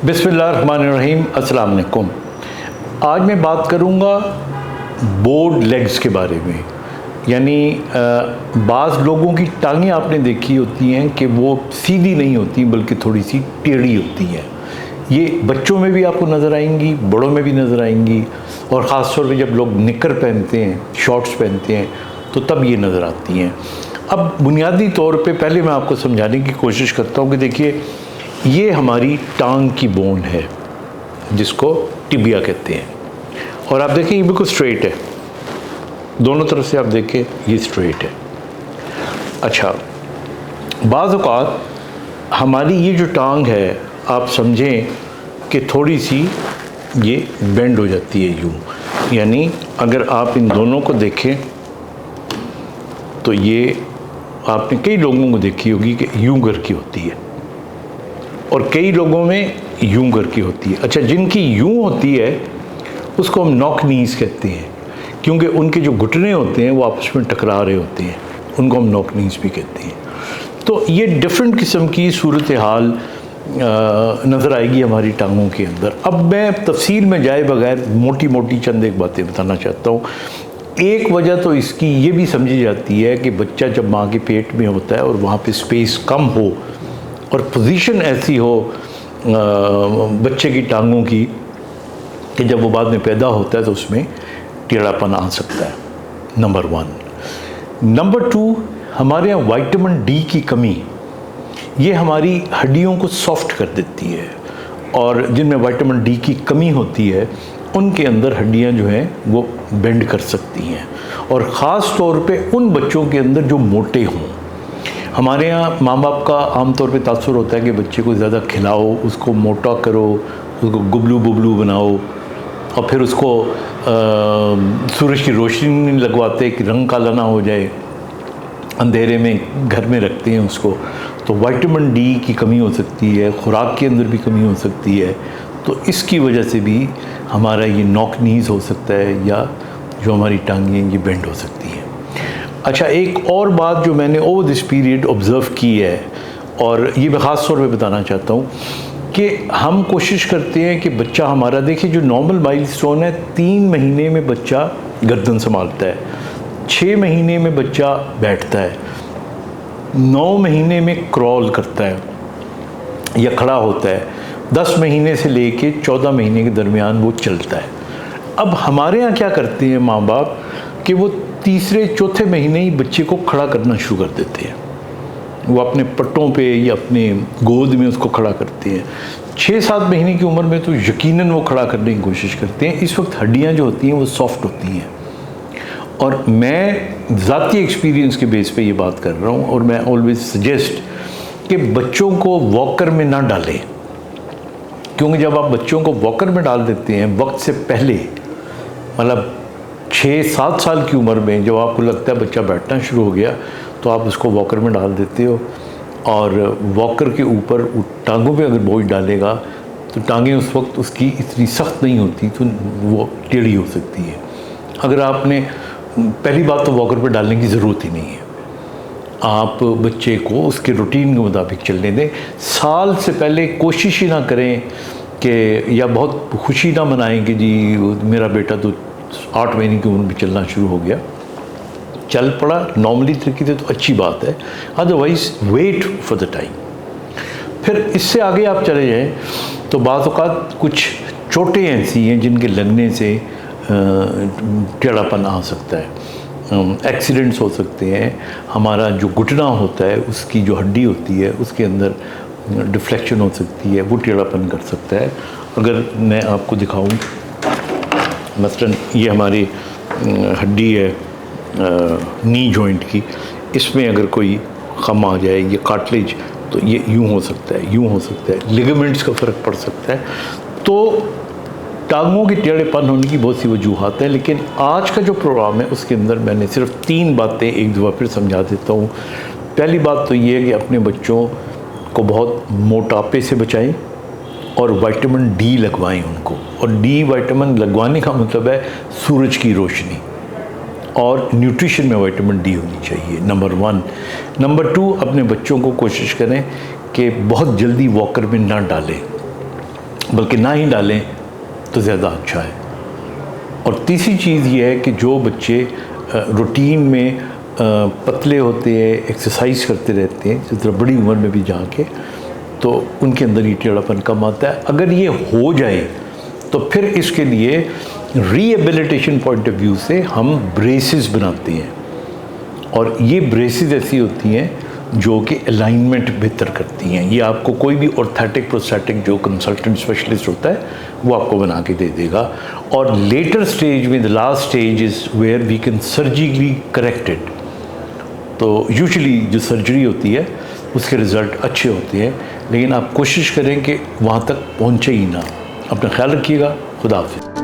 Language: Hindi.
बिस्मिल्लाहिर्रहमानिर्रहीम, अस्सलाम वालेकुम। आज मैं बात करूँगा बोर्ड लेग्स के बारे में। यानी बाज़ लोगों की टांगें आपने देखी होती हैं कि वो सीधी नहीं होती बल्कि थोड़ी सी टेढ़ी होती हैं। ये बच्चों में भी आपको नज़र आएंगी, बड़ों में भी नज़र आएंगी, और ख़ास तौर पे जब लोग निकर पहनते हैं, शॉर्ट्स पहनते हैं, तो तब ये नज़र आती हैं। अब बुनियादी तौर पे पहले मैं आपको समझाने की कोशिश करता हूँ कि देखिए, ये हमारी टांग की बोन है जिसको टिबिया कहते हैं। और आप देखें ये बिल्कुल स्ट्रेट है, दोनों तरफ से आप देखें ये स्ट्रेट है। अच्छा, बाज़ औक़ात हमारी ये जो टांग है, आप समझें कि थोड़ी सी ये बेंड हो जाती है यूँ। यानी अगर आप इन दोनों को देखें तो ये आपने कई लोगों को देखी होगी कि यूँ कर की होती है और कई लोगों में यूँ कर की होती है। अच्छा, जिनकी यूँ होती है उसको हम नॉक नीज़ कहते हैं, क्योंकि उनके जो घुटने होते हैं वो आपस में टकरा रहे होते हैं, उनको हम नॉक नीज़ भी कहते हैं। तो ये डिफरेंट किस्म की सूरत हाल नज़र आएगी हमारी टांगों के अंदर। अब मैं तफसील में जाए बगैर मोटी मोटी चंद एक बातें बताना चाहता हूँ। एक वजह तो इसकी ये भी समझी जाती है कि बच्चा जब माँ के पेट में होता है और वहाँ पे स्पेस कम हो और पोजीशन ऐसी हो बच्चे की टांगों की कि जब वो बाद में पैदा होता है तो उसमें टेढ़ापन आ सकता है, नंबर 1। नंबर 2, हमारे यहाँ विटामिन डी की कमी ये हमारी हड्डियों को सॉफ्ट कर देती है, और जिनमें विटामिन डी की कमी होती है उनके अंदर हड्डियाँ जो हैं वो बेंड कर सकती हैं, और ख़ास तौर पे उन बच्चों के अंदर जो मोटे हों। हमारे यहाँ माँ बाप का आमतौर पे तासुर होता है कि बच्चे को ज़्यादा खिलाओ, उसको मोटा करो, उसको गुबलू बुबलू बनाओ, और फिर उसको सूरज की रोशनी नहीं लगवाते कि रंग काला ना हो जाए, अंधेरे में घर में रखते हैं उसको। तो विटामिन डी की कमी हो सकती है, खुराक के अंदर भी कमी हो सकती है, तो इसकी वजह से भी हमारा ये नॉक नीज़ हो सकता है, या जो हमारी टांगें ये बेंड हो सकती हैं। अच्छा, एक और बात जो मैंने ओवर दिस पीरियड ऑब्ज़र्व की है, और ये मैं ख़ास तौर पे बताना चाहता हूँ कि हम कोशिश करते हैं कि बच्चा हमारा, देखिए जो नॉर्मल माइलस्टोन है, 3 महीने में बच्चा गर्दन संभालता है, 6 महीने में बच्चा बैठता है, 9 महीने में क्रॉल करता है या खड़ा होता है, 10 महीने से लेके 14 महीने के दरमियान वो चलता है। अब हमारे यहाँ क्या करते हैं माँ बाप कि वो तीसरे चौथे महीने ही बच्चे को खड़ा करना शुरू कर देते हैं, वो अपने पट्टों पे या अपने गोद में उसको खड़ा करते हैं। 6-7 महीने की उम्र में तो यकीनन वो खड़ा करने की कोशिश करते हैं। इस वक्त हड्डियाँ जो होती हैं वो सॉफ्ट होती हैं, और मैं ज़ाती एक्सपीरियंस के बेस पे ये बात कर रहा हूँ, और मैं ऑलवेज सजेस्ट कि बच्चों को वॉकर में ना डालें, क्योंकि जब आप बच्चों को वॉकर में डाल देते हैं वक्त से पहले, मतलब 6-7 साल की उम्र में, जब आपको लगता है बच्चा बैठना शुरू हो गया, तो आप उसको वॉकर में डाल देते हो, और वॉकर के ऊपर टांगों पे अगर बोझ डालेगा तो टांगें उस वक्त उसकी इतनी सख्त नहीं होती, तो वो टेढ़ी हो सकती है। अगर आपने, पहली बात तो वॉकर पे डालने की ज़रूरत ही नहीं है, आप बच्चे को उसके रूटीन के मुताबिक चलने दें। साल से पहले कोशिश ही ना करें कि, या बहुत खुशी ना मनाएं कि जी मेरा बेटा तो 8 महीने की उम्र में चलना शुरू हो गया, चल पड़ा नॉर्मली तरीके से तो अच्छी बात है, otherwise wait for the time. फिर इससे आगे आप चले जाएं तो बाज़ औक़ात कुछ चोटें ऐसी हैं जिनके लगने से टेढ़ापन आ सकता है, एक्सीडेंट्स हो सकते हैं, हमारा जो घुटना होता है उसकी जो हड्डी होती है उसके अंदर डिफ्लेक्शन हो सकती है, वो टेढ़ापन कर सकता है। अगर मैं आपको दिखाऊं, मसलन ये हमारी हड्डी है नी जॉइंट की, इसमें अगर कोई खम आ जाए, ये कार्टिलेज, तो ये यूँ हो सकता है, यूँ हो सकता है, लिगामेंट्स का फ़र्क पड़ सकता है। तो टांगों के टेढ़ेपन होने की बहुत सी वजूहात हैं, लेकिन आज का जो प्रोग्राम है उसके अंदर मैंने सिर्फ 3 बातें एक दफ़ा फिर समझा देता हूँ। पहली बात तो ये है कि अपने बच्चों को बहुत मोटापे से बचाएं और विटामिन डी लगवाएं उनको, और डी विटामिन लगवाने का मतलब है सूरज की रोशनी, और न्यूट्रिशन में विटामिन डी होनी चाहिए, नंबर 1। नंबर 2, अपने बच्चों को कोशिश करें कि बहुत जल्दी वॉकर में ना डालें। बल्कि ना ही डालें तो ज़्यादा अच्छा है। और तीसरी चीज़ ये है कि जो बच्चे रूटीन में पतले होते हैं, एक्सरसाइज करते रहते हैं, जिस तरह बड़ी उम्र में भी जाके, तो उनके अंदर ये टेढ़ापन कम आता है। अगर ये हो जाए तो फिर इसके लिए रिहेबिलिटेशन पॉइंट ऑफ व्यू से हम ब्रेसेस बनाते हैं, और ये ब्रेसेस ऐसी होती हैं जो कि अलाइनमेंट बेहतर करती हैं। ये आपको कोई भी ऑर्थेटिक प्रोस्थेटिक जो कंसल्टेंट स्पेशलिस्ट होता है वो आपको बना के दे देगा। और लेटर स्टेज में the last stage is where we can surgically corrected. तो यूजुअली जो सर्जरी होती है उसके रिज़ल्ट अच्छे होते हैं, लेकिन आप कोशिश करें कि वहाँ तक पहुँचे ही ना। अपना ख्याल रखिएगा। खुदा हाफ़िज़।